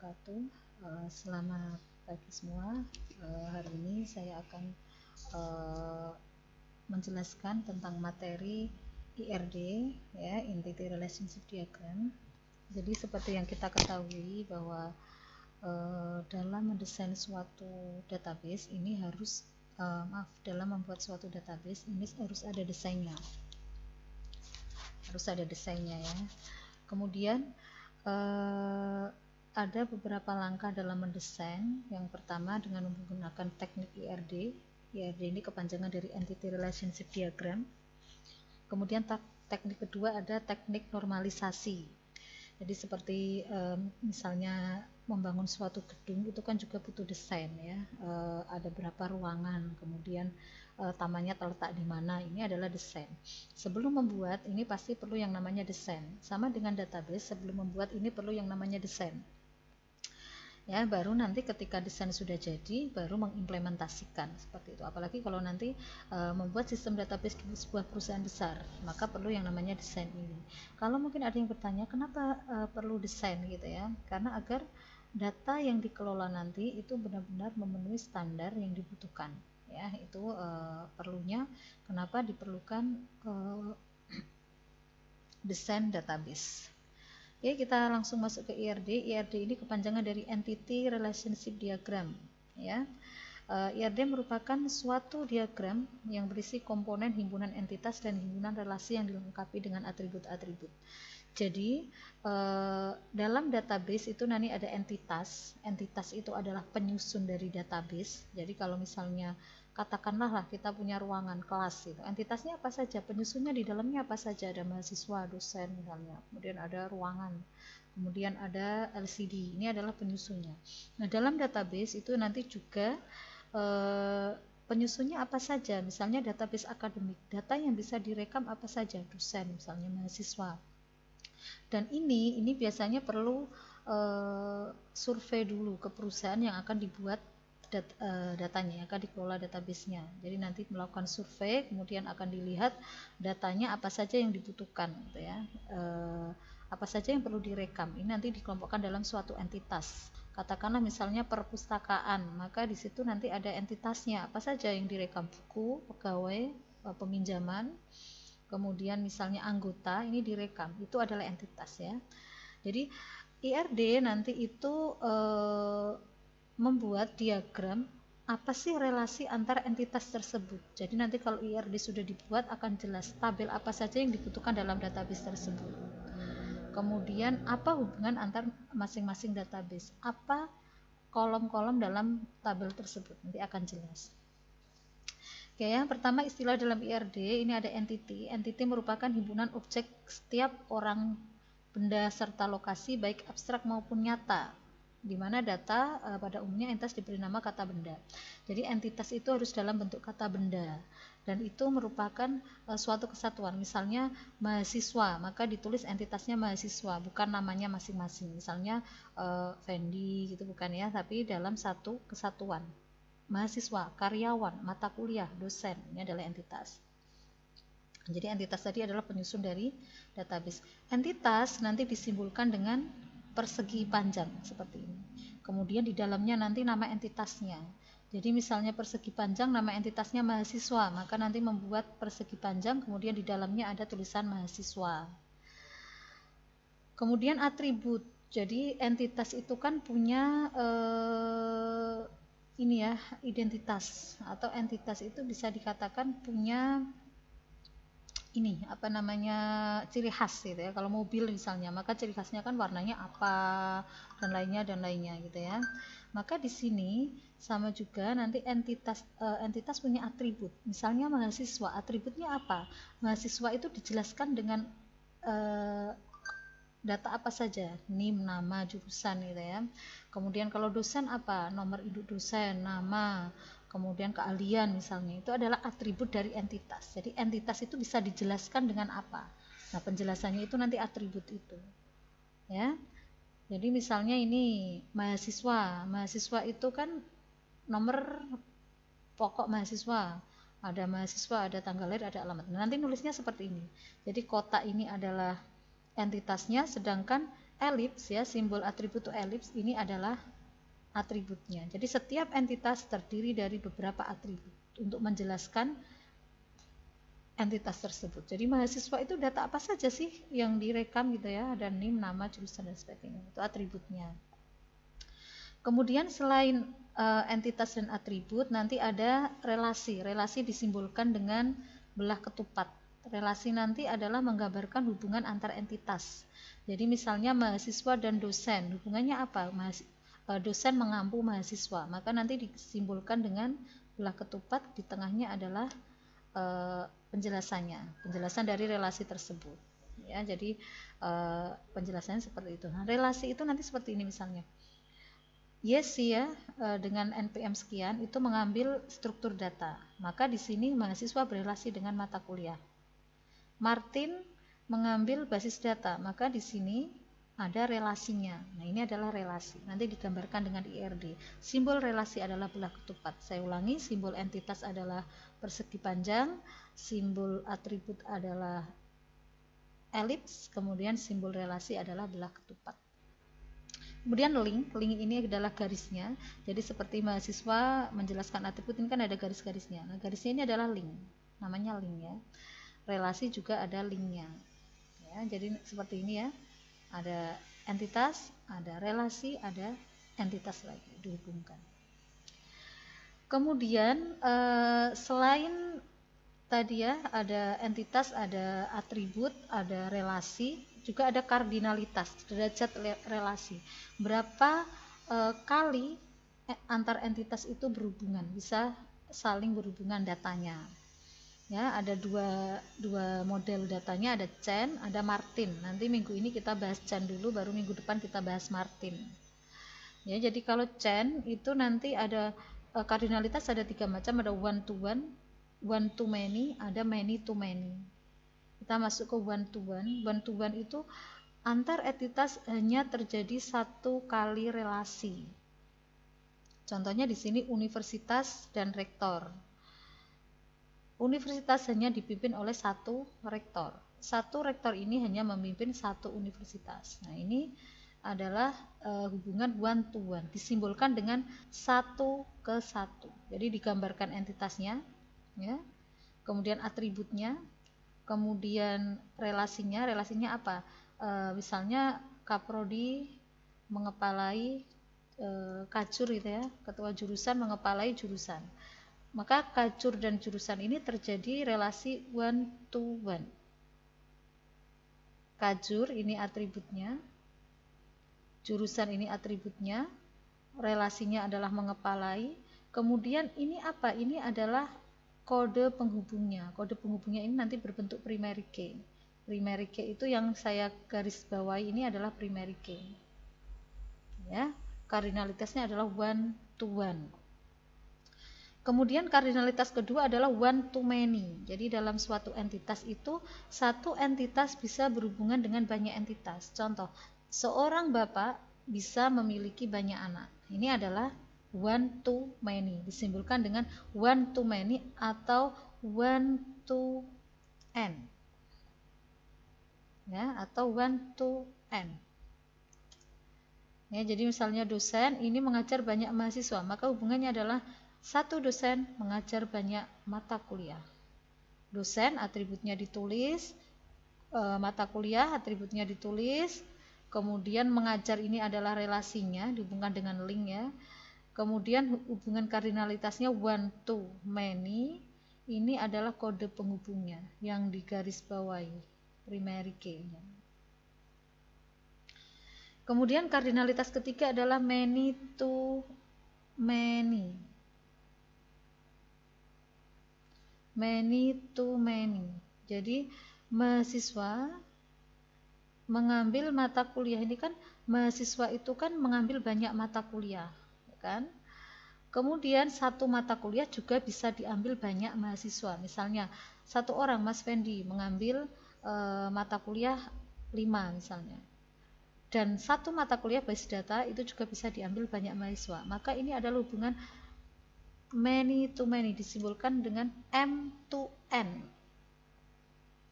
wabarakatuh. Selamat pagi semua. Hari ini saya akan menjelaskan tentang materi IRD, ya, Entity Relationship Diagram. Jadi seperti yang kita ketahui bahwa dalam mendesain suatu database ini harus dalam membuat suatu database ini harus ada desainnya. Ya. Kemudian ada beberapa langkah dalam mendesain. Yang pertama dengan menggunakan teknik IRD. IRD ini kepanjangan dari Entity Relationship Diagram. Kemudian teknik kedua ada teknik normalisasi. Jadi seperti misalnya membangun suatu gedung itu kan juga butuh desain, ya. Ada berapa ruangan, kemudian tamannya terletak di mana, ini adalah desain. Sebelum membuat ini pasti perlu yang namanya desain. Sama dengan database, sebelum membuat ini perlu yang namanya desain. Ya, baru nanti ketika desain sudah jadi baru mengimplementasikan seperti itu. Apalagi kalau nanti membuat sistem database di sebuah perusahaan besar, maka perlu yang namanya desain ini. Kalau mungkin ada yang bertanya kenapa perlu desain gitu ya, karena agar data yang dikelola nanti itu benar-benar memenuhi standar yang dibutuhkan, ya. Itu perlunya kenapa diperlukan desain database. Oke, kita langsung masuk ke IRD. IRD ini kepanjangan dari Entity Relationship Diagram, ya. IRD merupakan suatu diagram yang berisi komponen, himpunan entitas, dan himpunan relasi yang dilengkapi dengan atribut-atribut. Jadi dalam database itu nanti ada entitas. Entitas itu adalah penyusun dari database. Jadi kalau misalnya katakanlah lah kita punya ruangan kelas gitu. Entitasnya apa saja, penyusunnya di dalamnya apa saja, ada mahasiswa, dosen misalnya. Kemudian ada ruangan. Kemudian ada LCD. Ini adalah penyusunnya. Nah, dalam database itu nanti juga penyusunnya apa saja. Misalnya database akademik, data yang bisa direkam apa saja, dosen misalnya, mahasiswa. Dan ini biasanya perlu survei dulu ke perusahaan yang akan dibuat datanya, akan dikelola database-nya. Jadi nanti melakukan survei, kemudian akan dilihat datanya apa saja yang dibutuhkan, gitu ya. Apa saja yang perlu direkam. Ini nanti dikelompokkan dalam suatu entitas. Katakanlah misalnya perpustakaan, maka di situ nanti ada entitasnya. Apa saja yang direkam, buku, pegawai, peminjaman, kemudian misalnya anggota, ini direkam. Itu adalah entitas, ya. Jadi IRD nanti itu membuat diagram apa sih relasi antar entitas tersebut. Jadi nanti kalau IRD sudah dibuat akan jelas tabel apa saja yang dibutuhkan dalam database tersebut. Kemudian apa hubungan antar masing-masing database, apa kolom-kolom dalam tabel tersebut, nanti akan jelas. Oke, yang pertama istilah dalam IRD ini ada entity. Entity merupakan himpunan objek setiap orang, benda, serta lokasi baik abstrak maupun nyata, di mana data pada umumnya entitas diberi nama kata benda. Jadi entitas itu harus dalam bentuk kata benda, dan itu merupakan suatu kesatuan. Misalnya mahasiswa, maka ditulis entitasnya mahasiswa, bukan namanya masing-masing. Misalnya Fendi gitu, bukan, ya, tapi dalam satu kesatuan. Mahasiswa, karyawan, mata kuliah, dosen, ini adalah entitas. Jadi entitas tadi adalah penyusun dari database. Entitas nanti disimbolkan dengan persegi panjang seperti ini. Kemudian di dalamnya nanti nama entitasnya. Jadi misalnya persegi panjang, nama entitasnya mahasiswa, maka nanti membuat persegi panjang, kemudian di dalamnya ada tulisan mahasiswa. Kemudian atribut. Jadi entitas itu kan punya ini ya, identitas, atau entitas itu bisa dikatakan punya ini apa namanya, ciri khas gitu ya. Kalau mobil misalnya, maka ciri khasnya kan warnanya apa dan lainnya gitu ya. Maka di sini sama juga nanti entitas punya atribut. Misalnya mahasiswa, atributnya apa? Mahasiswa itu dijelaskan dengan data apa saja, NIM, nama, jurusan gitu ya. Kemudian kalau dosen apa? Nomor induk dosen, nama, kemudian keahlian misalnya. Itu adalah atribut dari entitas. Jadi entitas itu bisa dijelaskan dengan apa? Nah, penjelasannya itu nanti atribut itu. Ya. Jadi misalnya ini mahasiswa. Mahasiswa itu kan nomor pokok mahasiswa. Ada mahasiswa, ada tanggal lahir, ada alamat. Nah, nanti nulisnya seperti ini. Jadi kota ini adalah entitasnya, sedangkan elips ya, simbol atribut itu elips, ini adalah atributnya. Jadi setiap entitas terdiri dari beberapa atribut untuk menjelaskan entitas tersebut. Jadi mahasiswa itu data apa saja sih yang direkam gitu ya, ada NIM, nama, jurusan dan sebagainya. Itu atributnya. Kemudian selain entitas dan atribut, nanti ada relasi. Relasi disimbolkan dengan belah ketupat. Relasi nanti adalah menggambarkan hubungan antar entitas. Jadi misalnya mahasiswa dan dosen, hubungannya apa? Dosen mengampu mahasiswa, maka nanti disimbolkan dengan belah ketupat, di tengahnya adalah penjelasan dari relasi tersebut. Ya, jadi penjelasannya seperti itu. Nah, relasi itu nanti seperti ini misalnya. Yesi ya, dengan NPM sekian itu mengambil struktur data. Maka di sini mahasiswa berelasi dengan mata kuliah. Martin mengambil basis data, maka di sini ada relasinya. Nah, ini adalah relasi. Nanti digambarkan dengan IRD. Simbol relasi adalah belah ketupat. Saya ulangi, simbol entitas adalah persegi panjang, simbol atribut adalah elips, kemudian simbol relasi adalah belah ketupat. Kemudian link ini adalah garisnya. Jadi seperti mahasiswa menjelaskan atribut, ini kan ada garis-garisnya. Nah, garisnya ini adalah link, namanya link ya. Relasi juga ada linknya ya, jadi seperti ini ya, ada entitas, ada relasi, ada entitas lagi dihubungkan. Kemudian selain tadi ya, ada entitas, ada atribut, ada relasi, juga ada kardinalitas, derajat relasi, berapa kali antar entitas itu berhubungan, bisa saling berhubungan datanya. Ya, ada dua model datanya, ada Chen, ada Martin. Nanti minggu ini kita bahas Chen dulu, baru minggu depan kita bahas Martin. Ya, jadi kalau Chen itu nanti ada kardinalitas ada 3 macam, ada one to one, one to many, ada many to many. Kita masuk ke one to one. One to one itu antar entitas hanya terjadi 1 kali relasi. Contohnya di sini universitas dan rektor. Universitas hanya dipimpin oleh 1 rektor. 1 rektor ini hanya memimpin 1 universitas. Nah, ini adalah hubungan one to one, disimbolkan dengan 1 ke 1. Jadi digambarkan entitasnya, ya. Kemudian atributnya, kemudian relasinya. Relasinya apa? Misalnya kaprodi mengepalai kajur gitu ya, ketua jurusan mengepalai jurusan. Maka kajur dan jurusan ini terjadi relasi one to one. Kajur ini atributnya, jurusan ini atributnya, relasinya adalah mengepalai. Kemudian ini apa? Ini adalah kode penghubungnya. Kode penghubungnya ini nanti berbentuk primary key. Primary key itu yang saya garis bawahi ini adalah primary key. Ya, kardinalitasnya adalah one to one. Kemudian kardinalitas kedua adalah one to many. Jadi dalam suatu entitas itu, 1 entitas bisa berhubungan dengan banyak entitas. Contoh, seorang bapak bisa memiliki banyak anak. Ini adalah one to many, disimbolkan dengan one to many atau one to n. Ya, atau one to n. Ya, jadi misalnya dosen ini mengajar banyak mahasiswa, maka hubungannya adalah 1 dosen mengajar banyak mata kuliah. Dosen atributnya ditulis, mata kuliah atributnya ditulis, kemudian mengajar ini adalah relasinya dihubungkan dengan link ya. Kemudian hubungan kardinalitasnya one to many, ini adalah kode penghubungnya yang digarisbawahi, primary key-nya. Kemudian kardinalitas ketiga adalah many to many. Many to many. Jadi mahasiswa mengambil mata kuliah ini kan, mahasiswa itu kan mengambil banyak mata kuliah, kan? Kemudian 1 mata kuliah juga bisa diambil banyak mahasiswa. Misalnya 1 orang, Mas Fendi, mengambil mata kuliah 5 misalnya. Dan 1 mata kuliah basis data itu juga bisa diambil banyak mahasiswa. Maka ini adalah hubungan many to many, disimbolkan dengan M to N.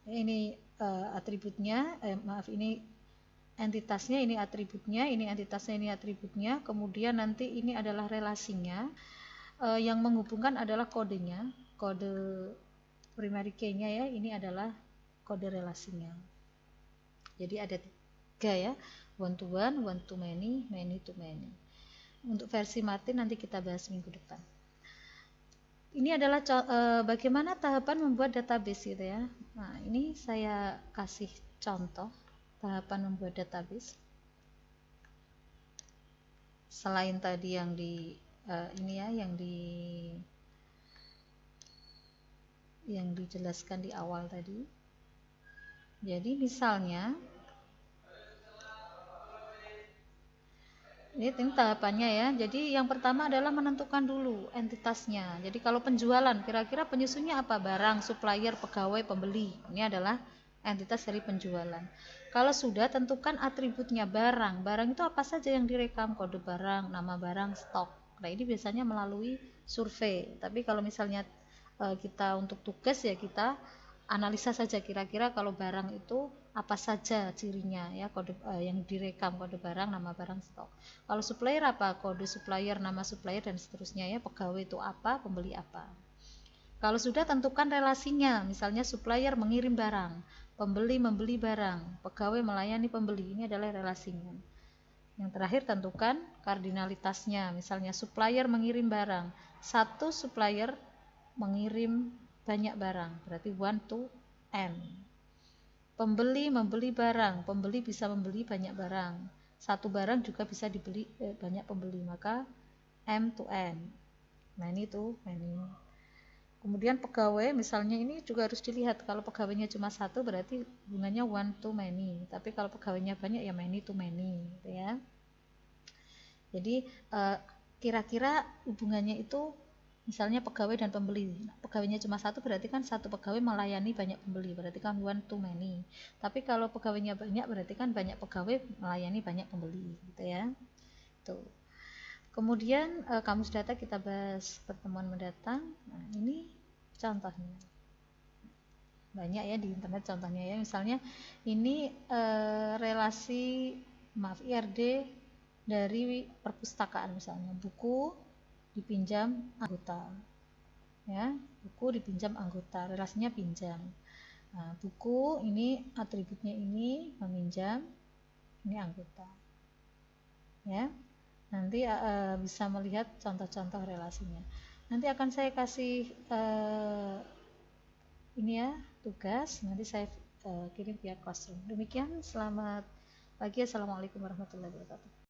Ini atributnya, ini entitasnya, ini atributnya, ini entitasnya, ini atributnya, kemudian nanti ini adalah relasinya. Yang menghubungkan adalah kodenya, kode primary key-nya ya, ini adalah kode relasinya. Jadi ada 3 ya, one to many, many to many. Untuk versi Martin nanti kita bahas minggu depan. Ini adalah bagaimana tahapan membuat database gitu ya. Nah, ini saya kasih contoh tahapan membuat database. Selain tadi yang di ini ya, yang dijelaskan di awal tadi. Jadi misalnya ini tahapannya ya. Jadi yang pertama adalah menentukan dulu entitasnya. Jadi kalau penjualan, kira-kira penyusunnya apa? Barang, supplier, pegawai, pembeli. Ini adalah entitas dari penjualan. Kalau sudah, tentukan atributnya. Barang. Barang itu apa saja yang direkam? Kode barang, nama barang, stok. Nah, ini biasanya melalui survei. Tapi kalau misalnya kita untuk tugas ya kita analisa saja kira-kira kalau barang itu apa saja cirinya ya, kode yang direkam, kode barang, nama barang, stok. Kalau supplier apa? Kode supplier, nama supplier dan seterusnya ya. Pegawai itu apa, pembeli apa. Kalau sudah, tentukan relasinya. Misalnya supplier mengirim barang, pembeli membeli barang, pegawai melayani pembeli. Ini adalah relasinya. Yang terakhir, tentukan kardinalitasnya. Misalnya supplier mengirim barang, satu supplier mengirim banyak barang, berarti 1 to n. Pembeli membeli barang, pembeli bisa membeli banyak barang, satu barang juga bisa dibeli banyak pembeli, maka m to n. Nah, ini tuh ini. Kemudian pegawai, misalnya ini juga harus dilihat. Kalau pegawainya cuma satu berarti hubungannya 1 to many, tapi kalau pegawainya banyak ya many to many gitu ya. Jadi kira-kira hubungannya itu misalnya pegawai dan pembeli. Nah, pegawainya cuma satu berarti kan satu pegawai melayani banyak pembeli, berarti kan 1 to many. Tapi kalau pegawainya banyak berarti kan banyak pegawai melayani banyak pembeli gitu ya. Tuh. Kemudian kamus data kita bahas pertemuan mendatang. Nah, ini contohnya. Banyak ya di internet contohnya ya. Misalnya ini relasi IRD dari perpustakaan, misalnya buku dipinjam anggota ya, buku dipinjam anggota, relasinya pinjam. Nah, buku ini atributnya ini meminjam, ini anggota ya. Nanti bisa melihat contoh-contoh relasinya. Nanti akan saya kasih ini ya tugas, nanti saya kirim via Classroom. Demikian, selamat pagi, assalamualaikum warahmatullahi wabarakatuh.